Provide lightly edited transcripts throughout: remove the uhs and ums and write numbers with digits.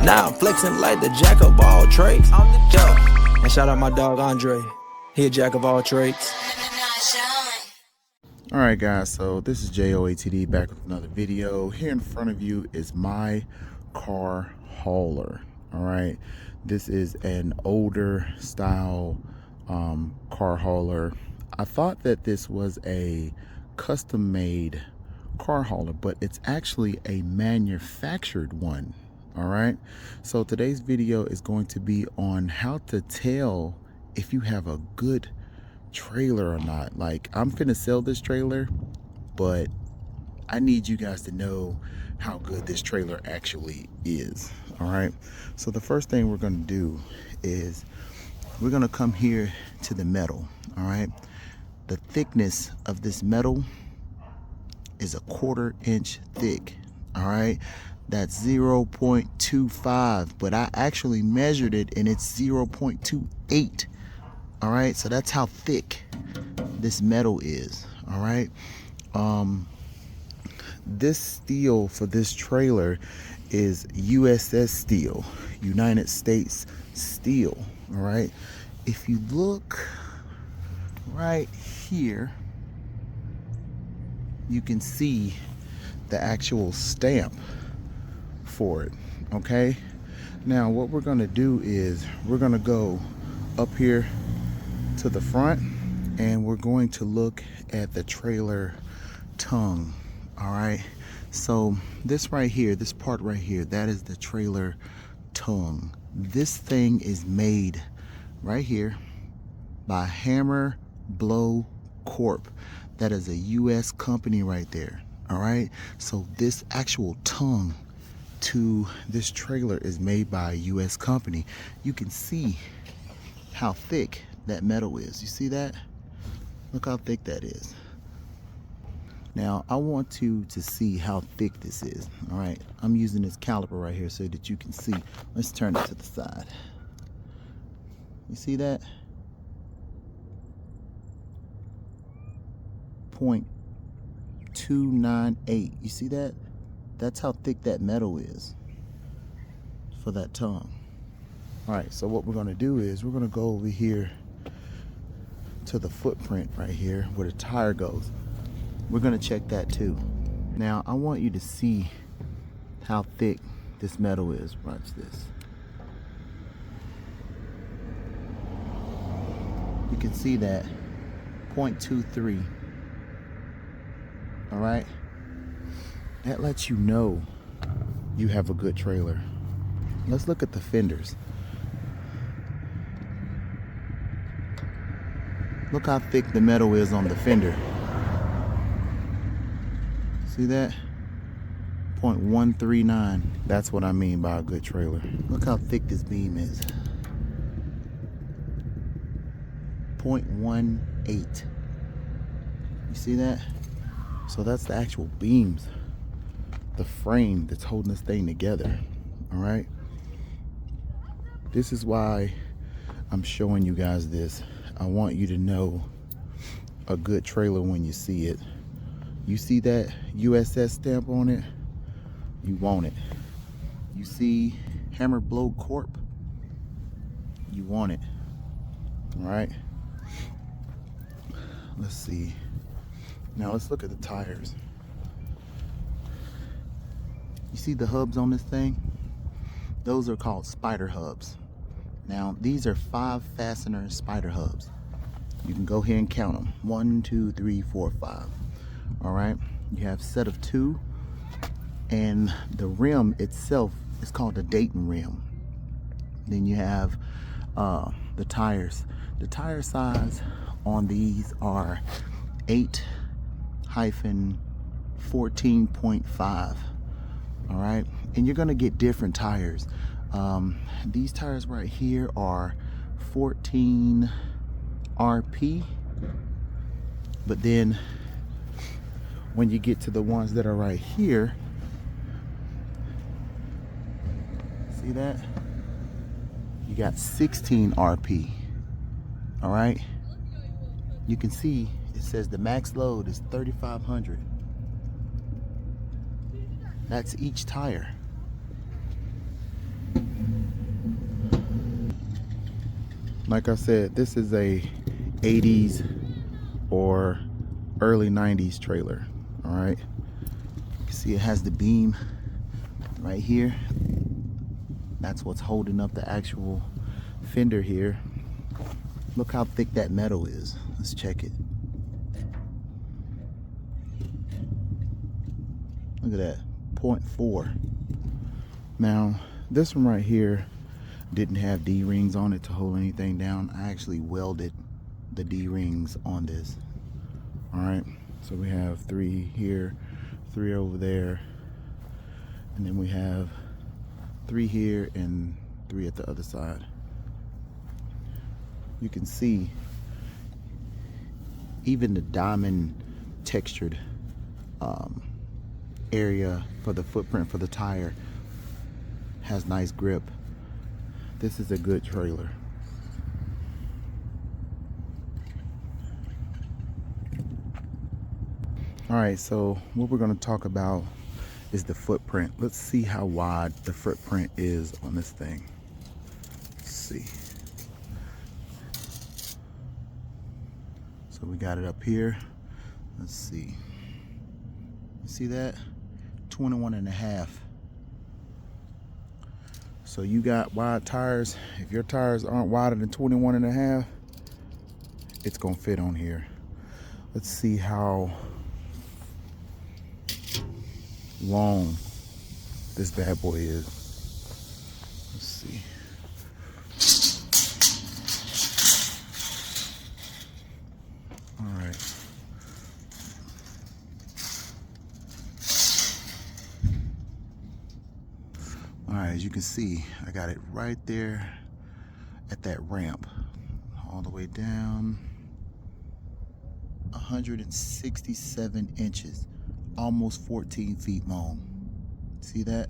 Now I'm flexing like the jack of all trades. Yeah. And shout out my dog Andre. He a jack of all trades. Alright guys, so this is J.O.A.T.D. back with another video. Here in front of you is my car hauler. Alright, this is an older style car hauler. I thought that this was a custom made car hauler, but it's actually a manufactured one. Alright, so today's video is going to be on how to tell if you have a good trailer or not. Like, I'm finna sell this trailer, but I need you guys to know how good this trailer actually is. All right, so the first thing we're gonna do is we're gonna come here to the metal. All right, the thickness of this metal is a 1/4 inch thick. All right, that's 0.25, but I actually measured it and it's 0.28. All right, so that's how thick this metal is. All right, this steel for this trailer is USS steel, United States steel. All right, if you look right here, you can see the actual stamp for it. Okay, now what we're gonna do is we're gonna go up here to the front and we're going to look at the trailer tongue. All right, so this right here, this part right here, that is the trailer tongue. This thing is made right here by Hammer Blow Corp. That is a US company right there. All right, so this actual tongue to this trailer is made by a US company. You can see how thick that metal is. You see that? Look how thick that is. Now I want you to see how thick this is. All right, I'm using this caliper right here so that you can see. Let's turn it to the side. You see that? 0.298. You see that? That's how thick that metal is for that tongue. All right, so what we're gonna do is we're gonna go over here to the footprint right here where the tire goes. We're gonna check that too. Now I want you to see how thick this metal is. Watch this. You can see that 0.23. All right, that lets you know you have a good trailer. Let's look at the fenders. Look how thick the metal is on the fender. See that? 0.139. That's what I mean by a good trailer. Look how thick this beam is. 0.18. You see that? So that's the actual beams, the frame that's holding this thing together. All right? This is why I'm showing you guys this. I want you to know a good trailer when you see it. You see that USS stamp on it, you want it. You see Hammer Blow Corp, you want it. All right, let's see. Now let's look at the tires. You see the hubs on this thing? Those are called spider hubs. Now, these are 5 fastener spider hubs. You can go here and count them. 1, 2, 3, 4, 5. All right, you have a set of 2, and the rim itself is called a Dayton rim. Then you have the tires. The tire size on these are 8-14.5. All right, and you're gonna get different tires. These tires right here are 14 RP, but then when you get to the ones that are right here, see that? You got 16 RP. All right, you can see it says the max load is 3,500. That's each tire. Like I said, this is a 80s or early 90s trailer. All right, you can see it has the beam right here. That's what's holding up the actual fender here. Look how thick that metal is. Let's check it. Look at that, 0.4. Now, this one right here didn't have D-rings on it to hold anything down. I actually welded the D-rings on this. All right, so we have 3 here, 3 over there, and then we have 3 here and 3 at the other side. You can see even the diamond textured area for the footprint for the tire has nice grip. This is a good trailer. All right, so what we're going to talk about is the footprint. Let's see how wide the footprint is on this thing. Let's see. So we got it up here. Let's see. You see that? 21.5. So you got wide tires. If your tires aren't wider than 21.5, it's gonna fit on here. Let's see how long this bad boy is. Let's see. All right. All right, as you can see, I got it right there at that ramp, all the way down. 167 inches, almost 14 feet long. See that?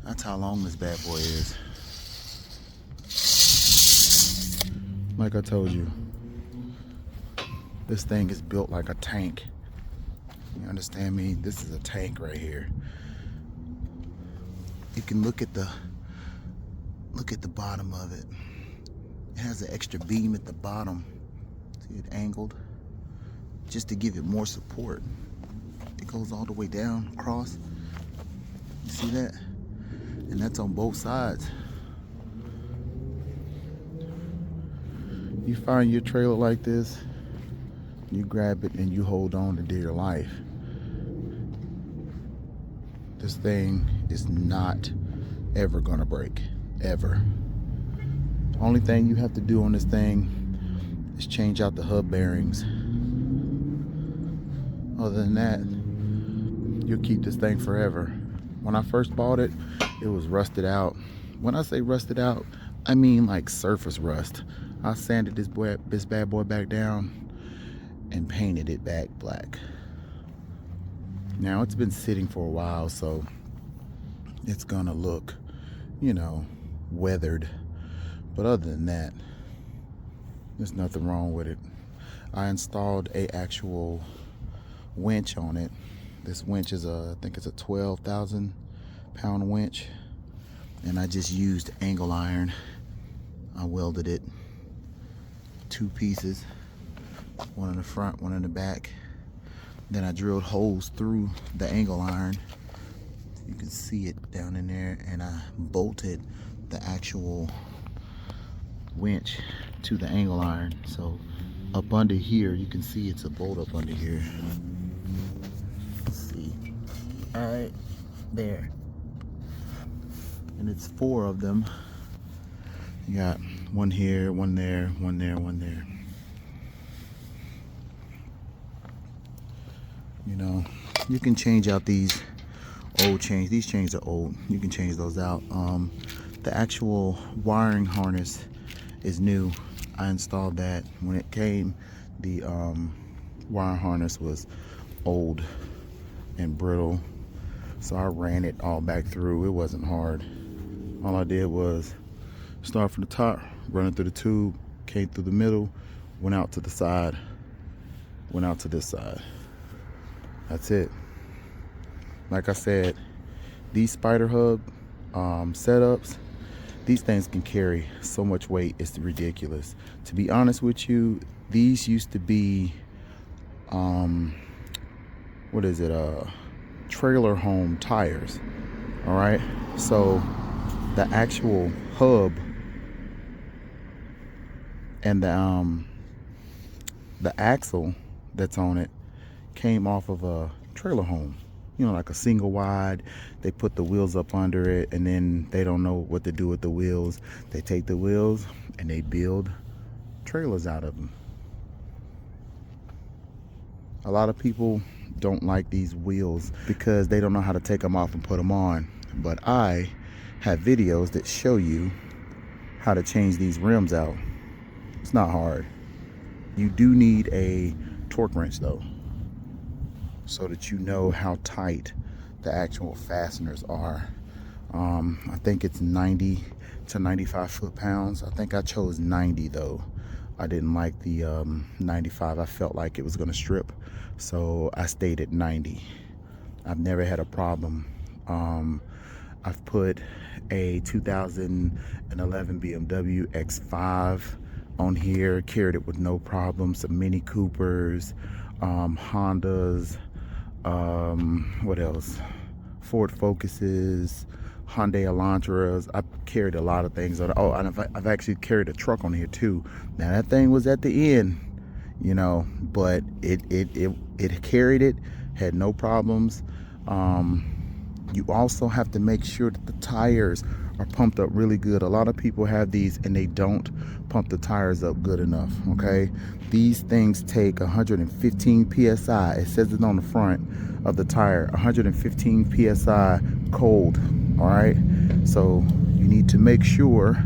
That's how long this bad boy is. Like I told you, this thing is built like a tank. You understand me? This is a tank right here. You can look at the bottom of it. It has an extra beam at the bottom. See it angled? Just to give it more support. It goes all the way down across. You see that? And that's on both sides. You find your trailer like this, you grab it and you hold on to dear life. This thing is not ever gonna break, ever. Only thing you have to do on this thing is change out the hub bearings. Other than that, you'll keep this thing forever. When I first bought it, it was rusted out. When I say rusted out, I mean like surface rust. I sanded this bad boy back down and painted it back black. Now it's been sitting for a while, so it's gonna look, you know, weathered. But other than that, there's nothing wrong with it. I installed a actual winch on it. This winch is I think it's a 12,000 pound winch, and I just used angle iron. I welded it 2 pieces, one in the front, one in the back. Then I drilled holes through the angle iron. You can see it down in there, and I bolted the actual winch to the angle iron. So up under here, you can see it's a bolt up under here. Let's see. All right, there. And it's 4 of them. You got one here, one there, one there, one there. You know, you can change out these old chains. These chains are old. You can change those out. The actual wiring harness is new. I installed that. When it came, the wiring harness was old and brittle. So I ran it all back through. It wasn't hard. All I did was start from the top, run it through the tube, came through the middle, went out to the side, went out to this side. That's it. Like I said, these spider hub setups, These things can carry so much weight, it's ridiculous. To be honest with you, these used to be what is it, trailer home tires. All right, so the actual hub and the axle that's on it came off of a trailer home, you know, like a single wide. They put the wheels up under it, and then they don't know what to do with the wheels. They take the wheels and they build trailers out of them. A lot of people don't like these wheels because they don't know how to take them off and put them on, but I have videos that show you how to change these rims out. It's not hard. You do need a torque wrench though, so that you know how tight the actual fasteners are. I think it's 90 to 95 foot-pounds. I think I chose 90 though. I didn't like the 95. I felt like it was gonna strip, so I stayed at 90. I've never had a problem. I've put a 2011 BMW X5 on here, carried it with no problem. Some Mini Coopers, Hondas, what else? Ford Focuses, Hyundai Elantras. I've carried a lot of things on. Oh, and I've actually carried a truck on here too. Now that thing was at the end, you know, but it carried it, had no problems. You also have to make sure that the tires are pumped up really good. A lot of people have these and they don't pump the tires up good enough. Okay, these things take 115 psi. It says it on the front of the tire, 115 psi cold. All right, so you need to make sure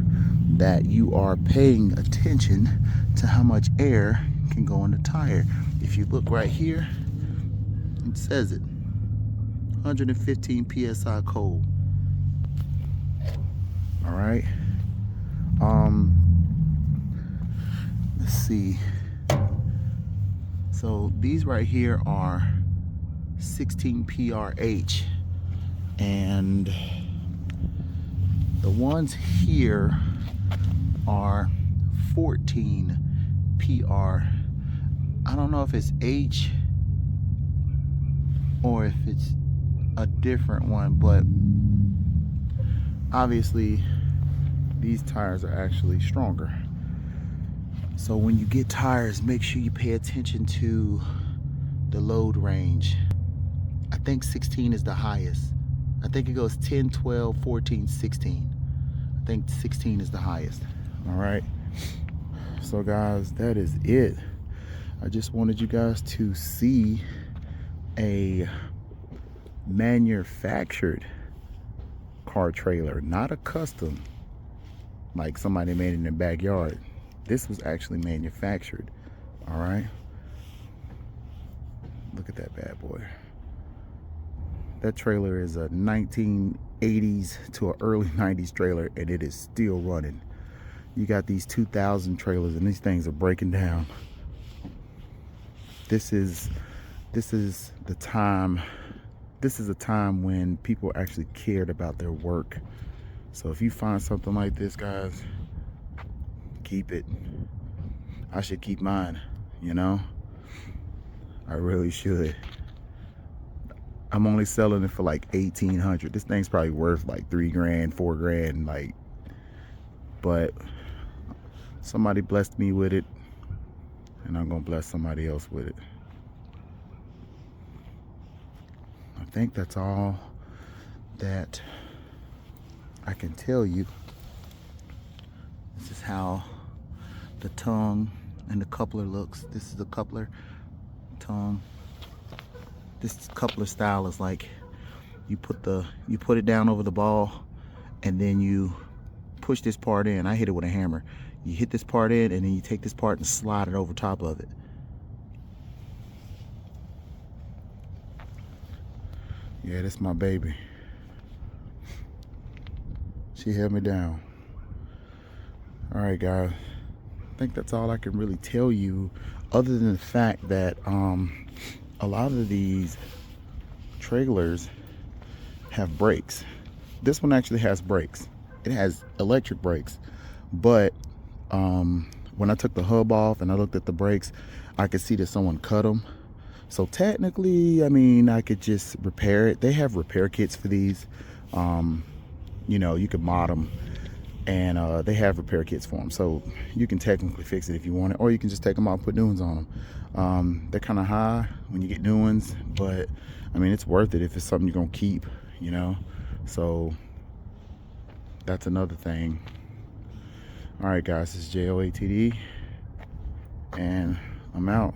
that you are paying attention to how much air can go in the tire. If you look right here, it says it, 115 psi cold. All right, let's see. So these right here are 16 PRH, and the ones here are 14 PR. I don't know if it's H or if it's a different one, but obviously these tires are actually stronger. So when you get tires, make sure you pay attention to the load range. I think 16 is the highest. I think it goes 10, 12, 14, 16. I think 16 is the highest. All right, so guys, that is it. I just wanted you guys to see a manufactured car trailer, not a custom like somebody made in their backyard. This was actually manufactured. All right, look at that bad boy. That trailer is a 1980s to an early 90s trailer, and it is still running. You got these 2000 trailers and these things are breaking down. This is the time. This is a time when people actually cared about their work. So if you find something like this, guys, keep it. I should keep mine, you know? I really should. I'm only selling it for like $1,800. This thing's probably worth like $3 grand, $4 grand, like, but somebody blessed me with it, and I'm gonna bless somebody else with it. I think that's all that I can tell you. This is how the tongue and the coupler looks. This is the coupler tongue. This coupler style is like you put it down over the ball, and then you push this part in. I hit it with a hammer. You hit this part in, and then you take this part and slide it over top of it. Yeah, that's my baby. She held me down. All right, guys. I think that's all I can really tell you, other than the fact that a lot of these trailers have brakes. This one actually has brakes. it has electric brakes, but when I took the hub off and I looked at the brakes, I could see that someone cut them. So technically, I mean, I could just repair it. They have repair kits for these. You know, you could mod them, and they have repair kits for them. So you can technically fix it if you want it, or you can just take them out and put new ones on them. They're kind of high when you get new ones, but I mean, it's worth it if it's something you're gonna keep, you know. So that's another thing. All right, guys, this is J.O.A.T.D, and I'm out.